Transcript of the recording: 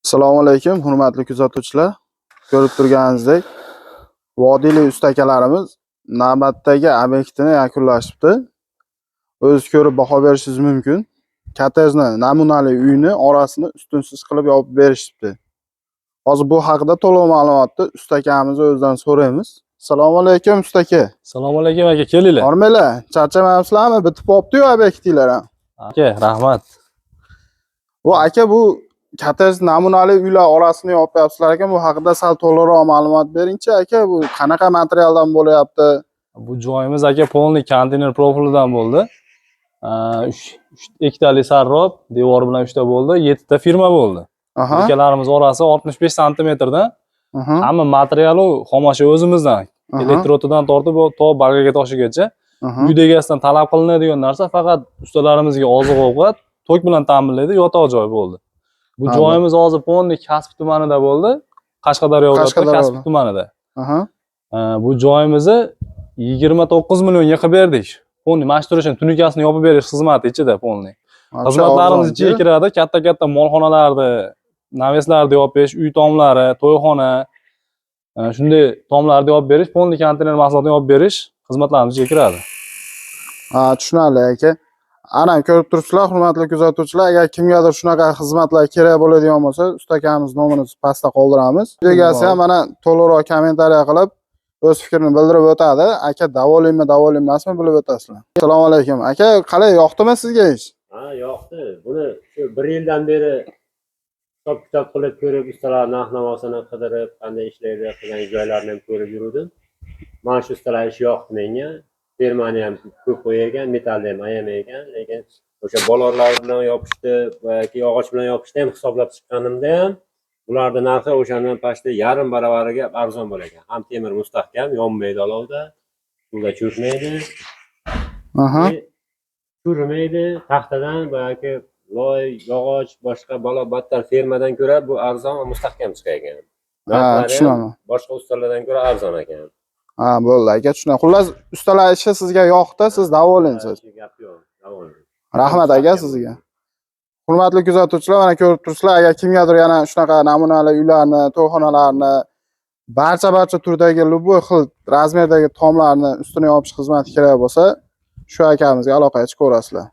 Assalomu alaykum, hurmatli kuzatuvchilar. Ko'rib turganingizdek, vodiylik ustakalarimiz navbatdagi obyektini yakunlashibdi. O'zingiz ko'rib baho berishingiz mumkin. Kottejni namunali uyni orasini ustunsiz qilib yopib berishibdi. Hozir bu haqida to'liq ma'lumotni ustakamiz o'zidan so'raymiz. Assalomu alaykum ustaka. Assalomu alaykum aka, kelinglar. Hormanglar, charchamayapsizlarmi? Bitib qopti-yu obyektinglar ham. Aka, rahmat. Aka bu kottej namunali uylar orasini yopyapsizlar ekan, bu haqida sal to'liqroq ma'lumot beringchi aka, bu qanaqa materialdan bo'lyapti? Bu joyimiz aka polniy konteyner profilidan bo'ldi. 3 ikkitali sarrob, devor bilan 3 ta bo'ldi, 7 ta firma bo'ldi. Ikalarimiz orasi 65 santimetrdan. Hamma materiali xomashyo o'zimizdan. Elektrotidan tortib to balgaga toshigacha. Uy egasidan talab qilinadigan narsa faqat ustalarimizga oziq-ovqat, to'k bilan ta'minlaydi, yotoq joy bo'ldi. Bu joyimiz hozir polniy Kasp tumanida bo'ldi. Qashqadaryo viloyati Kasp tumanida. Bu joyimizni 29 million yiqib berdik. Polniy mashturishni tunikasini yopib berish xizmati ichida polniy. Xizmatlarimiz ichiga kiradi, katta-katta molxonalarni, naveslarni yopish, uy tomlari, to'yxona, shunday tomlarni yopib berish, polniy konteyner mahsulotini yopib berish xizmatlarimiz ichiga kiradi. Tushunarli aka. Ana ko'rib turibsizlar, hurmatli kuzatuvchilar, agar kimgadir shunaqa xizmatlar kerak bo'ladigan bo'lsa, ustakamiz nomerini pastda qoldiramiz. Egasi ham mana to'liqroq kommentariya qilib o'z fikrini bildirib o'tadi. Aka davolaymi, emasmi bilib o'tasizlar. Assalomu alaykum. Aka, qalay, yoqdimi sizga ish? Yoqdi. Buni shu 1 yildan beri hisob-kitob qilib ko'rib, ustalar narx-navosini qidirib, qanday ishlaydi, qilgan joylarni ham ko'rib yurdim. Mana shu ustalar ish yoqdi menga. Fermani ham ko'p qo'ygan, metalni ham ayamaygan, lekin o'sha bolorlar bilan yopishdi yoki yog'och bilan yopishdi ham hisoblab chiqqanimda ham ularning narxi o'shandan pastda yarim baravariga arzon bo'lar ekan. Ham temir mustahkam, yonmaydi olovda, suvda cho'kmaydi. Churimaydi, taxtadan yoki loy, yog'och, boshqa battar fermadan ko'ra bu arzon va mustahkam chiqar ekan. Tushunaman. Boshqa ustalardan ko'ra arzon ekan. Bo'ldi aka, tushunaman. Xullas, ustalar ishi sizga yoqdi, siz davolansiz. Gap yo'q, davolang. Rahmat aka sizga. Hurmatli kuzatuvchilar, mana ko'rib turibsizlar, agar kimgadir yana shunaqa namunali uylarni, to'yxonalarni, barcha turdagi любой xil razmerdagi tomlarni ustini yopish xizmati kerak bo'lsa, shu akamizga aloqa qilib ko'rasizlar.